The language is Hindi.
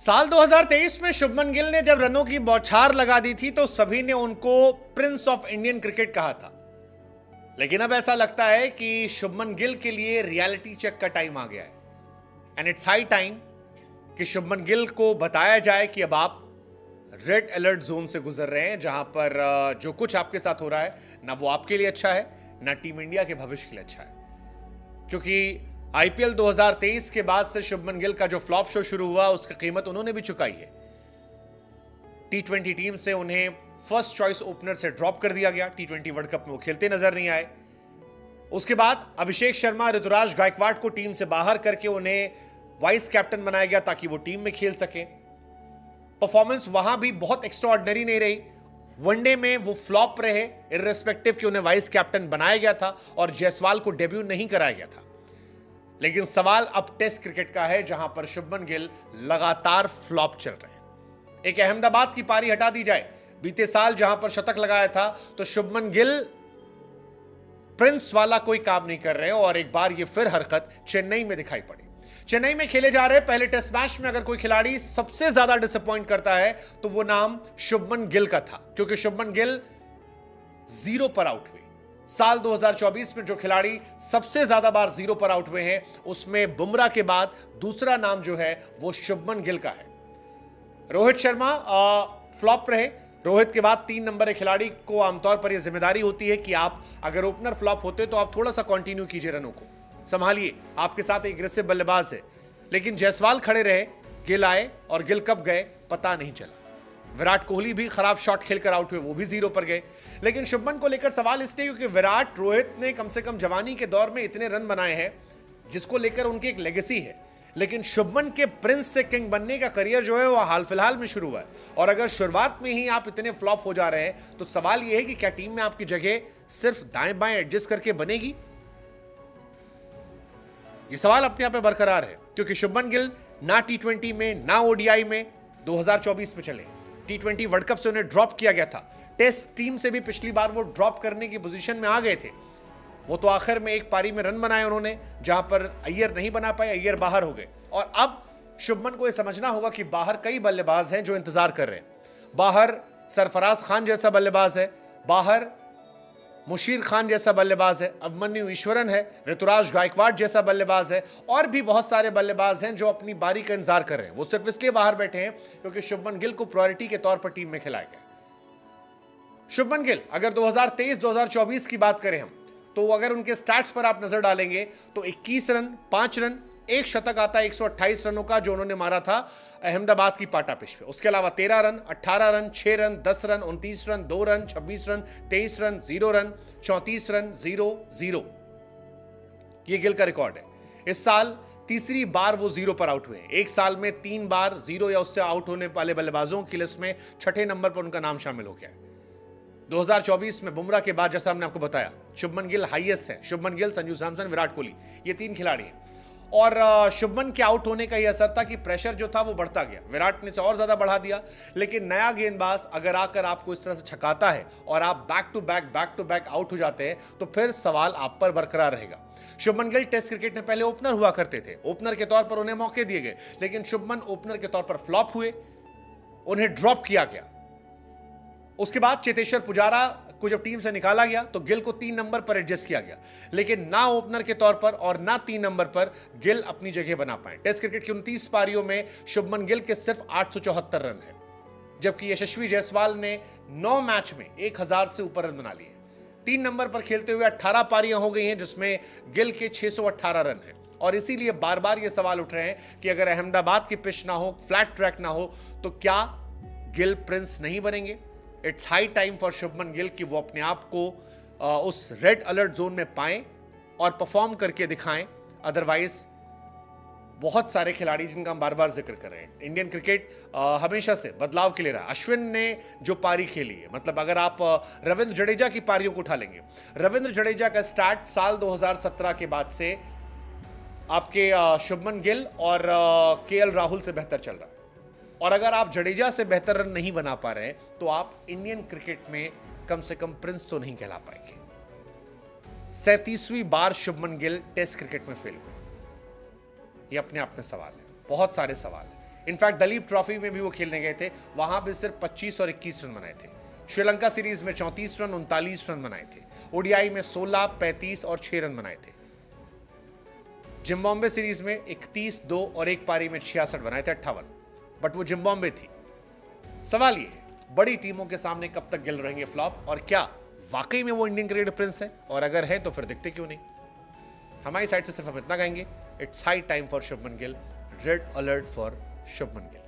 साल 2023 में शुभमन गिल ने जब रनों की बौछार लगा दी थी तो सभी ने उनको प्रिंस ऑफ इंडियन क्रिकेट कहा था। लेकिन अब ऐसा लगता है कि शुभमन गिल के लिए रियलिटी चेक का टाइम आ गया है एंड इट्स हाई टाइम कि शुभमन गिल को बताया जाए कि अब आप रेड अलर्ट जोन से गुजर रहे हैं, जहां पर जो कुछ आपके साथ हो रहा है ना वो आपके लिए अच्छा है ना टीम इंडिया के भविष्य के लिए अच्छा है। क्योंकि आईपीएल 2023 के बाद से शुभमन गिल का जो फ्लॉप शो शुरू हुआ उसकी कीमत उन्होंने भी चुकाई है। टी20 टीम से उन्हें फर्स्ट चॉइस ओपनर से ड्रॉप कर दिया गया, टी20 वर्ल्ड कप में वो खेलते नजर नहीं आए। उसके बाद अभिषेक शर्मा, ऋतुराज गायकवाड़ को टीम से बाहर करके उन्हें वाइस कैप्टन बनाया गया ताकि वो टीम में खेल सके। परफॉर्मेंस वहां भी बहुत एक्स्ट्राऑर्डिनरी नहीं रही। वनडे में वो फ्लॉप रहे, इर्रेस्पेक्टिव कि उन्हें वाइस कैप्टन बनाया गया था और जायसवाल को डेब्यू नहीं कराया गया था। लेकिन सवाल अब टेस्ट क्रिकेट का है, जहां पर शुभमन गिल लगातार फ्लॉप चल रहे हैं। एक अहमदाबाद की पारी हटा दी जाए, बीते साल जहां पर शतक लगाया था तो शुभमन गिल प्रिंस वाला कोई काम नहीं कर रहे और एक बार ये फिर हरकत चेन्नई में दिखाई पड़ी। चेन्नई में खेले जा रहे पहले टेस्ट मैच में अगर कोई खिलाड़ी सबसे ज्यादा डिसअपॉइंट करता है तो वो नाम शुभमन गिल का था, क्योंकि शुभमन गिल 0 पर आउट हुए। साल 2024 में जो खिलाड़ी सबसे ज्यादा बार 0 पर आउट हुए हैं उसमें बुमराह के बाद दूसरा नाम जो है वो शुभमन गिल का है। रोहित शर्मा फ्लॉप रहे। रोहित के बाद 3 नंबर के खिलाड़ी को आमतौर पर यह जिम्मेदारी होती है कि आप अगर ओपनर फ्लॉप होते तो आप थोड़ा सा कंटिन्यू कीजिए, रनों को संभालिए, आपके साथ एक एग्रेसिव बल्लेबाज है। लेकिन जायसवाल खड़े रहे, गिल आए और गिल कब गए पता नहीं चला। विराट कोहली भी खराब शॉट खेलकर आउट हुए, वो भी 0 पर गए। लेकिन शुभमन को लेकर सवाल इसलिए क्योंकि विराट, रोहित ने कम से कम जवानी के दौर में इतने रन बनाए हैं जिसको लेकर उनकी एक लेगेसी है। लेकिन शुभमन के प्रिंस से किंग बनने का करियर जो है वो हाल फिलहाल में शुरू हुआ है और अगर शुरुआत में ही आप इतने फ्लॉप हो जा रहे हैं तो सवाल यह है कि क्या टीम में आपकी जगह सिर्फ दाएं बाएं एडजस्ट करके बनेगी? ये सवाल अपने आप में बरकरार है, क्योंकि शुभमन गिल ना टी20 में ना ओडीआई में 2024 में चले। टी20 वर्ल्ड कप से उन्हें ड्रॉप किया गया था। टेस्ट टीम से भी पिछली बार वो ड्रॉप करने की पोजीशन में आ गए थे। वो तो आखिर में एक पारी में रन बनाए उन्होंने, जहां पर अय्यर नहीं बना पाए, अय्यर बाहर हो गए। और अब शुभमन को यह समझना होगा कि बाहर कई बल्लेबाज हैं जो इंतजार कर रहे हैं। बाहर सरफराज खान जैसा बल्लेबाज है, बाहर मुशीर खान जैसा बल्लेबाज है, अभिमन्यु ईश्वरन है, ऋतुराज गायकवाड़ जैसा बल्लेबाज है और भी बहुत सारे बल्लेबाज हैं जो अपनी बारी का इंतजार कर रहे हैं। वो सिर्फ इसलिए बाहर बैठे हैं क्योंकि शुभमन गिल को प्रायोरिटी के तौर पर टीम में खिलाया गया। शुभमन गिल अगर 2023-2024 की बात करें हम, तो अगर उनके स्टैट्स पर आप नजर डालेंगे तो 21 रन, 5 रन, एक शतक आता है 128 रनों का जो उन्होंने मारा था अहमदाबाद की पाटा पिच पे। उसके अलावा 13 run, 18 run, 6 run, 10 run, 29 run, 2 run, 26 run, 23 run, 0 run, 34 run, 0-0। ये गिल का रिकॉर्ड है। इस साल तीसरी बार वो 0 पर आउट हुए हैं। एक साल में 3 बार 0 या उससे आउट होने वाले बल्लेबाजों की लिस्ट में 6ठे नंबर पर उनका नाम शामिल हो गया है। 2024 में बुमराह के बाद जैसा हमने आपको बताया शुभमन गिल हाईएस्ट है। शुभमन गिल, संजू सैमसन, विराट कोहली, ये 3 खिलाड़ी हैं। और शुभमन के आउट होने का यह असर था कि प्रेशर जो था वो बढ़ता गया। विराट ने इसे और ज्यादा बढ़ा दिया। लेकिन नया गेंदबाज अगर आकर आपको इस तरह से छकाता है और आप बैक टू बैक आउट हो जाते हैं तो फिर सवाल आप पर बरकरार रहेगा। शुभमन गिल टेस्ट क्रिकेट में पहले ओपनर हुआ करते थे। ओपनर के तौर पर उन्हें मौके दिए गए, लेकिन शुभमन ओपनर के तौर पर फ्लॉप हुए, उन्हें ड्रॉप किया गया। उसके बाद चेतेश्वर पुजारा को जब टीम से निकाला गया तो गिल को 3 नंबर पर एडजस्ट किया गया, लेकिन ना ओपनर के तौर पर और ना 3 नंबर पर गिल अपनी जगह बना पाए। टेस्ट क्रिकेट की 29 पारियों में शुभमन गिल के सिर्फ 874 रन है, जबकि यशस्वी जायसवाल ने 9 मैच में 1000 से ऊपर रन बना लिए। 3 नंबर पर खेलते हुए 18 पारियां हो गई हैं जिसमें गिल के 618 रन हैं। और इसीलिए बार बार ये सवाल उठ रहे हैं कि अगर अहमदाबाद की पिच ना हो, फ्लैट ट्रैक ना हो, तो क्या गिल प्रिंस नहीं बनेंगे? It's high time for Shubman Gill कि वो अपने आप को उस रेड अलर्ट जोन में पाएं और परफॉर्म करके दिखाएं। अदरवाइज बहुत सारे खिलाड़ी जिनका हम बार बार जिक्र कर रहे हैं, इंडियन क्रिकेट हमेशा से बदलाव के लिए रहा। अश्विन ने जो पारी खेली है, मतलब अगर आप रविंद्र जडेजा की पारियों को उठा लेंगे, रविंद्र जडेजा का स्टार्ट साल 2017 के बाद से आपके शुभमन गिल और केएल राहुल से बेहतर चल रहा है। और अगर आप जडेजा से बेहतर रन नहीं बना पा रहे हैं तो आप इंडियन क्रिकेट में कम से कम प्रिंस तो नहीं कहला पाएंगे। 37वीं बार शुभमन गिल टेस्ट क्रिकेट में फेल हुए। ये अपने आप में सवाल है, बहुत सारे सवाल हैं। इनफैक्ट दलीप ट्रॉफी में भी वो खेलने गए थे, वहां भी सिर्फ 25 और 21 रन बनाए थे। श्रीलंका सीरीज में 34 रन 39 रन बनाए थे। ओडीआई में 16, 35 और 6 रन बनाए थे। जिम्बाब्वे सीरीज में 31, 2 और एक पारी में 66 बनाए थे, 58। बट वो जिम्बाब्वे थी। सवाल ये है, बड़ी टीमों के सामने कब तक गिल रहेंगे फ्लॉप, और क्या वाकई में वो इंडियन क्रिकेट प्रिंस है, और अगर है तो फिर दिखते क्यों नहीं। हमारी साइड से सिर्फ हम इतना कहेंगे, it's high time for Shubman Gill, red alert for Shubman Gill.